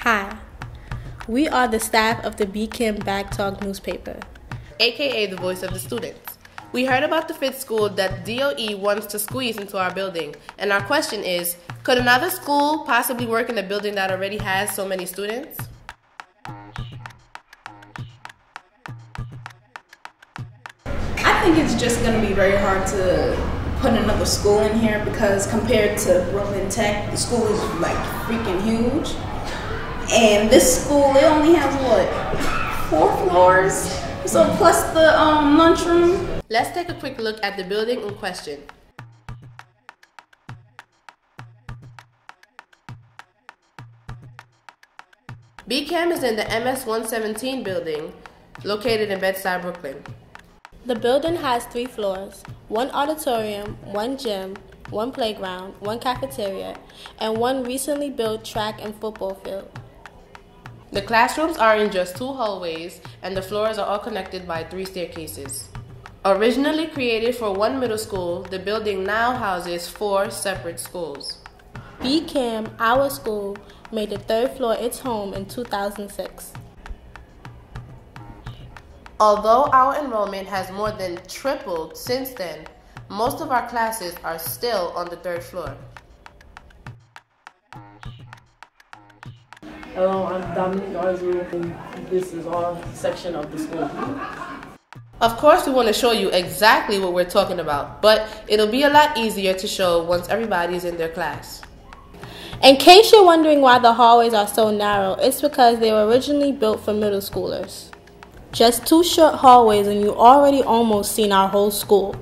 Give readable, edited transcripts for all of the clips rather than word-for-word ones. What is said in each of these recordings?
Hi, we are the staff of the BCAM Back Talk newspaper, aka the voice of the students. We heard about the fifth school that DOE wants to squeeze into our building, and our question is, could another school possibly work in a building that already has so many students? I think it's just going to be very hard to put another school in here because compared to Brooklyn Tech, the school is like freaking huge. And this school, it only has what, 4 floors? So plus the lunchroom. Let's take a quick look at the building in question. BCAM is in the MS 117 building, located in Bed-Stuy, Brooklyn. The building has 3 floors, 1 auditorium, 1 gym, 1 playground, 1 cafeteria, and 1 recently built track and football field. The classrooms are in just 2 hallways, and the floors are all connected by 3 staircases. Originally created for 1 middle school, the building now houses 4 separate schools. BCAM, our school, made the 3rd floor its home in 2006. Although our enrollment has more than tripled since then, most of our classes are still on the 3rd floor. Hello, I'm Dominique Arzu, and this is our section of the school. Of course, we want to show you exactly what we're talking about, but it'll be a lot easier to show once everybody's in their class. In case you're wondering why the hallways are so narrow, it's because they were originally built for middle schoolers. Just 2 short hallways and you already almost seen our whole school.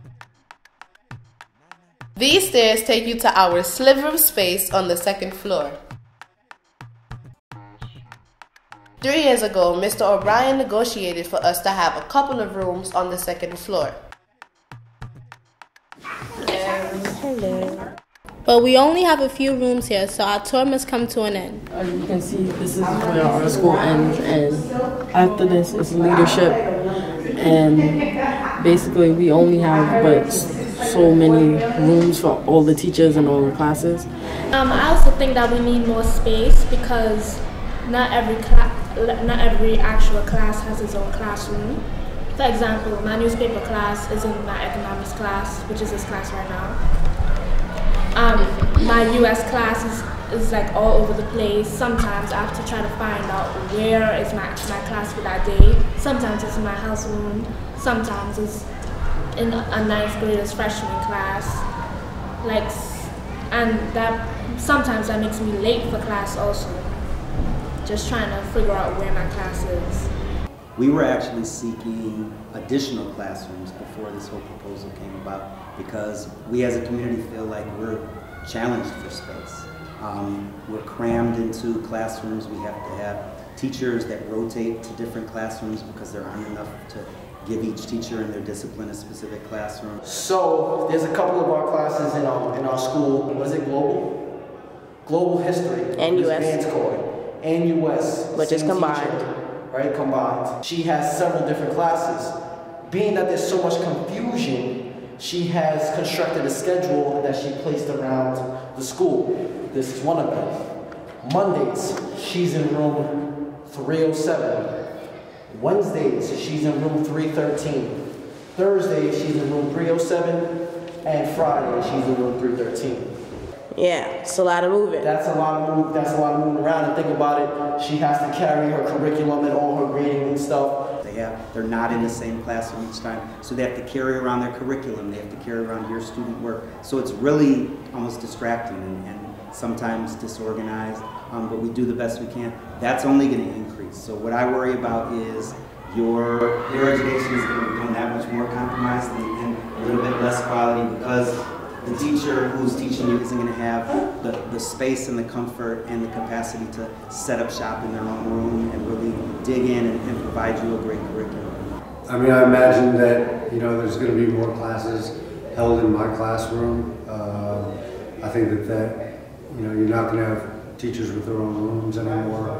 These stairs take you to our sliver of space on the 2nd floor. 3 years ago, Mr. O'Brien negotiated for us to have a couple of rooms on the 2nd floor. Hello. But we only have a few rooms here, so our tour must come to an end. As you can see, this is where our school ends, and after this is leadership. And basically, we only have but so many rooms for all the teachers and all the classes. I also think that we need more space because not every actual class has its own classroom. For example, my newspaper class is in my economics class, which is this class right now. My US class is like all over the place. Sometimes I have to try to find out where is my class for that day. Sometimes it's in my house room. Sometimes it's in a 9th grader's freshman class. Sometimes that makes me late for class also. Just trying to figure out where my class is. We were actually seeking additional classrooms before this whole proposal came about because we as a community feel like we're challenged for space. We're crammed into classrooms. We have to have teachers that rotate to different classrooms because there aren't enough to give each teacher in their discipline a specific classroom. So there's a couple of our classes in our school. What is it, global? Global history. And US. And US. Which is combined. Teacher, right, combined. She has several different classes. Being that there's so much confusion, she has constructed a schedule that she placed around the school. This is one of them. Mondays, she's in room 307. Wednesdays, she's in room 313. Thursday, she's in room 307. And Friday, she's in room 313. Yeah, it's a lot of moving. That's a lot of moving around. And think about it, she has to carry her curriculum and all her grading and stuff. They're not in the same classroom each time, so they have to carry around their curriculum, they have to carry around your student work. So it's really almost distracting and sometimes disorganized, but we do the best we can. That's only going to increase. So what I worry about is your education is going to become that much more compromised and a little bit less quality because the teacher who's teaching you isn't going to have the space and the comfort and the capacity to set up shop in their own room and really dig in and provide you a great curriculum. I mean, I imagine that, there's going to be more classes held in my classroom. I think that you're not going to have teachers with their own rooms anymore.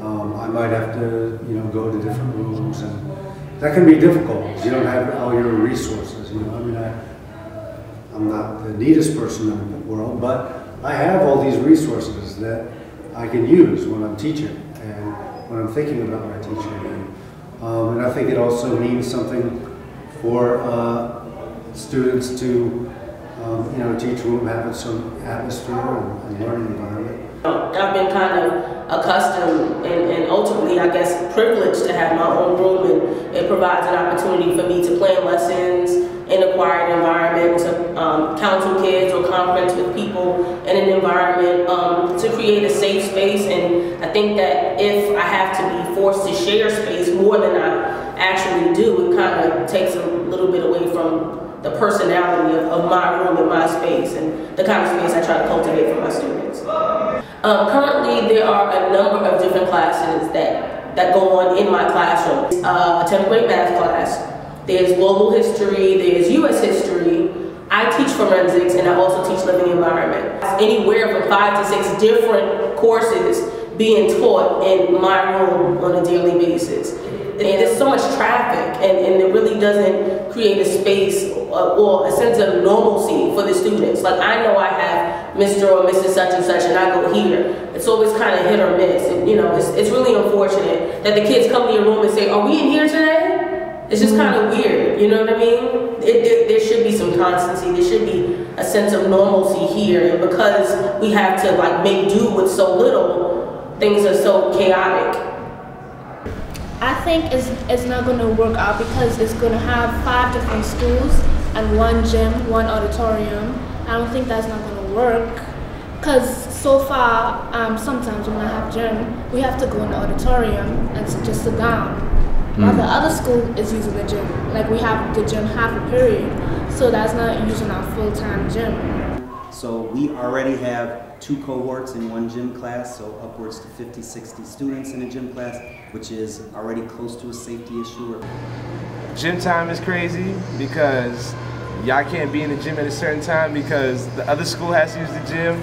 I might have to, go to different rooms, and that can be difficult because you don't have all your resources. I'm not the neatest person in the world, but I have all these resources that I can use when I'm teaching and when I'm thinking about my teaching. And I think it also means something for students to, teach room, have some atmosphere and learning environment. I've been kind of accustomed and ultimately, I guess, privileged to have my own room, and it provides an opportunity for me to plan lessons in a quiet environment, to counsel kids or conference with people in an environment, to create a safe space. And I think that if I have to be forced to share space more than I actually do, it kind of takes a little bit away from the personality of my room and my space and the kind of space I try to cultivate for my students. Currently, there are a number of different classes that go on in my classroom. A 10th grade math class, there's global history, there's US history. I teach forensics and I also teach living environment. Anywhere from 5 to 6 different courses being taught in my room on a daily basis. And there's so much traffic, and it really doesn't create a space or a sense of normalcy for the students. Like, I know I have Mr. or Mrs. such and such, and I go here. It's always kind of hit or miss. And, it's really unfortunate that the kids come to your room and say, "Are we in here today?" It's just kind of weird, you know what I mean? There should be some constancy. There should be a sense of normalcy here. And because we have to make do with so little, things are so chaotic. I think it's not going to work out because it's going to have 5 different schools and 1 gym, 1 auditorium. I don't think that's not going to work because so far, sometimes when I have gym, we have to go in the auditorium and just sit down. While the other school is using the gym. Like, we have the gym half a period, so that's not using our full-time gym. So we already have 2 cohorts in 1 gym class, so upwards to 50, 60 students in a gym class, which is already close to a safety issue. Gym time is crazy because y'all can't be in the gym at a certain time because the other school has to use the gym.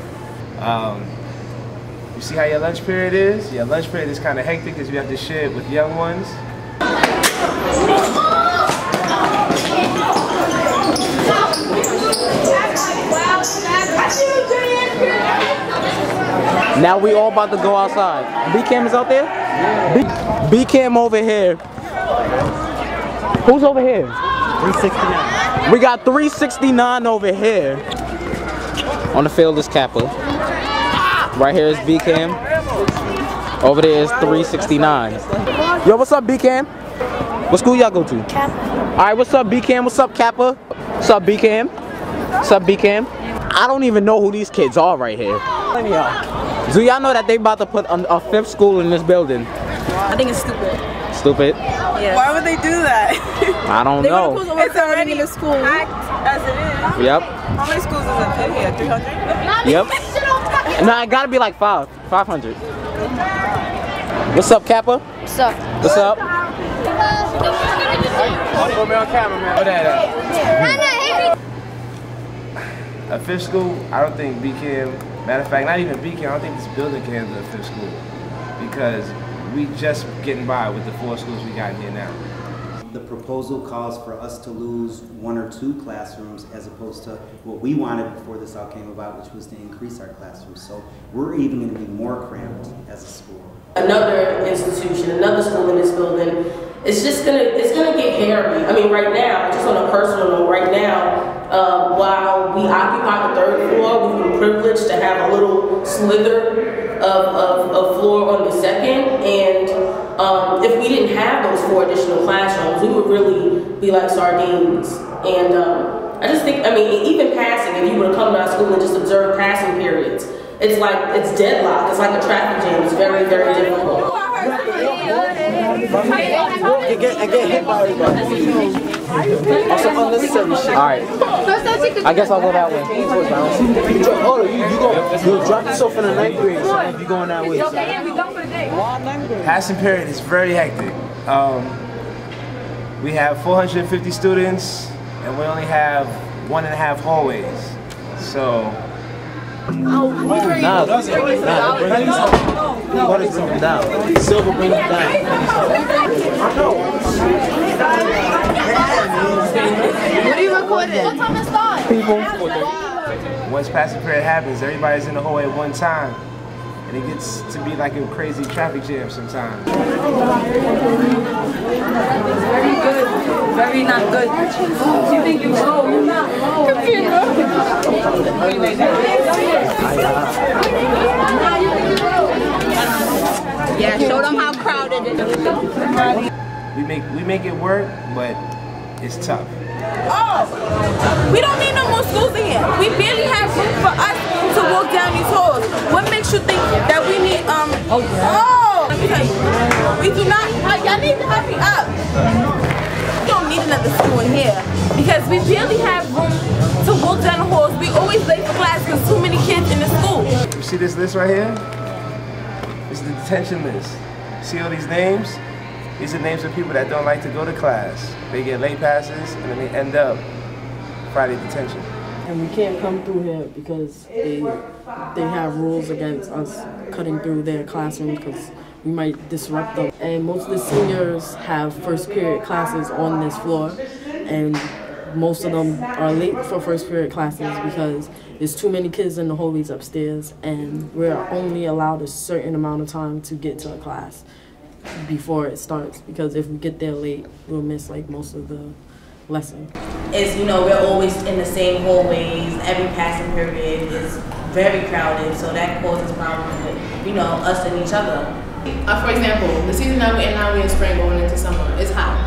You see how your lunch period is? Your lunch period is kind of hectic because you have to share it with young ones. Now we all about to go outside. BCAM is out there? Yeah. BCAM over here. Who's over here? 369. We got 369 over here. On the field is Kappa. Right here is BCAM. Over there is 369. Yo, what's up, BCAM? What school y'all go to? Kappa. Alright, what's up, BCAM? What's up, Kappa? What's up, BCAM? What's up, BCAM? I don't even know who these kids are right here. Do y'all know that they about to put a 5th school in this building? I think it's stupid. Stupid? Yeah. Why would they do that? I don't know. It's already in the school packed as it is. Yep. How many schools is it here? 300? Yep. No, it gotta be like 500. What's up, Kappa? What's up? What's up? Put me on camera, man. What that at? A 5th school, I don't think BCAM, matter of fact, not even BCAM, I don't think this building can handle a 5th school because we just getting by with the 4 schools we got in here now. The proposal calls for us to lose 1 or 2 classrooms as opposed to what we wanted before this all came about, which was to increase our classrooms. So we're even going to be more cramped as a school. Another institution, another school in this building, it's gonna get hairy. I mean, right now, just on a personal note, right now, while we occupy the 3rd floor, we've been privileged to have a little slither of floor on the 2nd, and if we didn't have those 4 additional classrooms, we would really be like sardines. And I just think, I mean, even passing, if you were to come to our school and just observe passing periods, it's deadlock. It's like a traffic jam. It's very, very difficult. Get hit by everybody. Some unnecessary shit. Alright. I guess I'll go that way. You drop yourself in the 9th grade, so if you're going that way. Passing period is very hectic. We have 450 students and we only have 1.5 hallways. So Bring them down. Silver, bring them down. What are you recording? What time is that? Once passing period happens, everybody's in the hallway at one time. and it gets to be like a crazy traffic jam sometimes. Very good, very not good. You think you know? You're not. Yeah, show them how crowded it is. We make it work, but it's tough. Oh, we don't need no more schools in here. We barely have room for us to walk down these halls. What makes you think that we need, let me tell you, we do not, y'all need to hurry up. We don't need another school in here because we barely have room to walk down the halls. We always late for class because too many kids in the school. You see this list right here? It's the detention list. See all these names? These are names of people that don't like to go to class. They get late passes and then they end up Friday detention. And we can't come through here because they have rules against us cutting through their classrooms because we might disrupt them. And most of the seniors have first period classes on this floor, and most of them are late for first period classes because there's too many kids in the hallways upstairs, and we're only allowed a certain amount of time to get to a class before it starts, because if we get there late, we'll miss like most of the lesson. Is, you know, we're always in the same hallways. Every passing period is very crowded, so that causes problems with, you know, us and each other. For example, the season that we're in now, we're in spring going into summer, it's hot.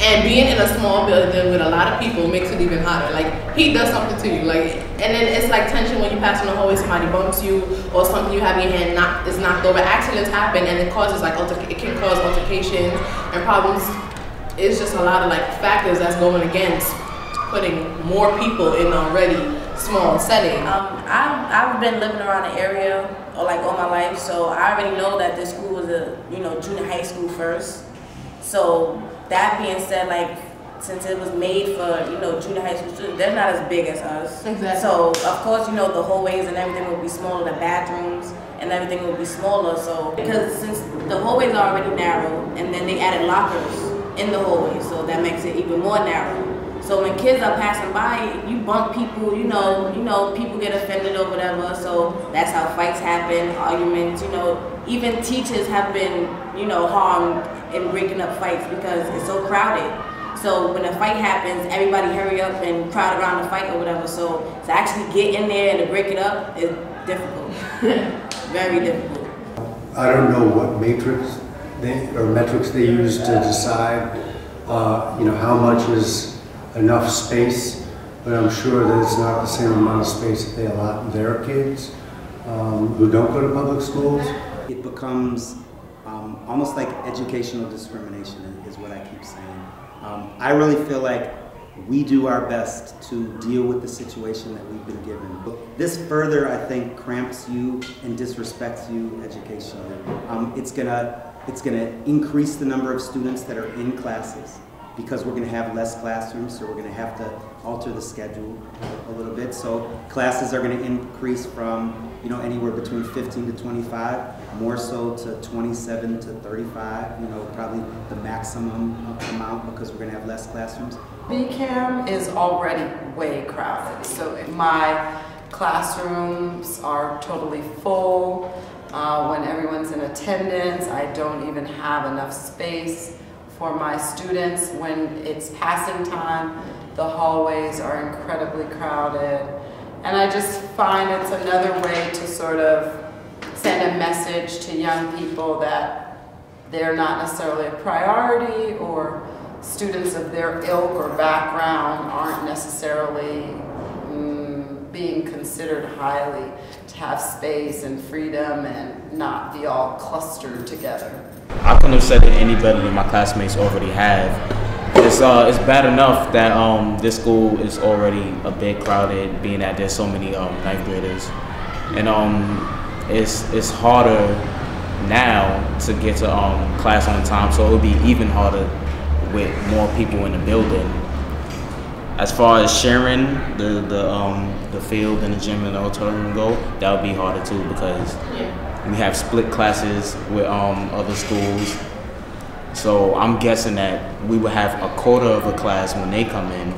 And being in a small building with a lot of people makes it even hotter. Like, heat does something to you. Like, and then it's like tension when you pass in the hallway, somebody bumps you, or something you have in your hand is knocked over. Accidents happen, and it causes like it can cause altercations and problems. It's just a lot of like factors that's going against putting more people in already small setting. I've been living around the area all my life, so I already know that this school was a junior high school first. So that being said, like, since it was made for junior high school students, they're not as big as us. Exactly. So of course the hallways and everything will be smaller, the bathrooms and everything will be smaller. So because since the hallways are already narrow, and then they added lockers in the hallway, so that makes it even more narrow. So when kids are passing by, you bump people, people get offended or whatever. So that's how fights happen, arguments. Even teachers have been harmed in breaking up fights because it's so crowded. So when a fight happens, everybody hurry up and crowd around the fight or whatever. So to actually get in there and to break it up is difficult, very difficult. I don't know what metrics they use to decide, how much is enough space, but I'm sure that it's not the same amount of space that they allot their kids who don't go to public schools. It becomes almost like educational discrimination is what I keep saying. I really feel like we do our best to deal with the situation that we've been given. This further, I think, cramps you and disrespects you educationally. It's gonna increase the number of students that are in classes, because we're going to have less classrooms, so we're going to have to alter the schedule a little bit. So classes are going to increase from anywhere between 15 to 25, more so to 27 to 35, probably the maximum amount, because we're going to have less classrooms. BCAM is already way crowded, so my classrooms are totally full. When everyone's in attendance, I don't even have enough space for my students. When it's passing time, the hallways are incredibly crowded. And I just find it's another way to sort of send a message to young people that they're not necessarily a priority, or students of their ilk or background aren't necessarily being considered highly, to have space and freedom and not be all clustered together. I couldn't have said it any better than my classmates already have. It's bad enough that this school is already a bit crowded, being that there's so many ninth graders, and it's harder now to get to class on time, so it'll be even harder with more people in the building. As far as sharing the field and the gym and the auditorium go, that would be harder too, because we have split classes with other schools. So I'm guessing that we would have a quarter of a class when they come in.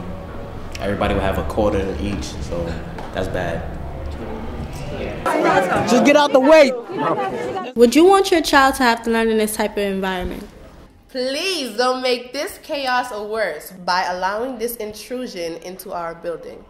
Everybody would have a quarter each, so that's bad. Just get out the way. Would you want your child to have to learn in this type of environment? Please don't make this chaos worse by allowing this intrusion into our building.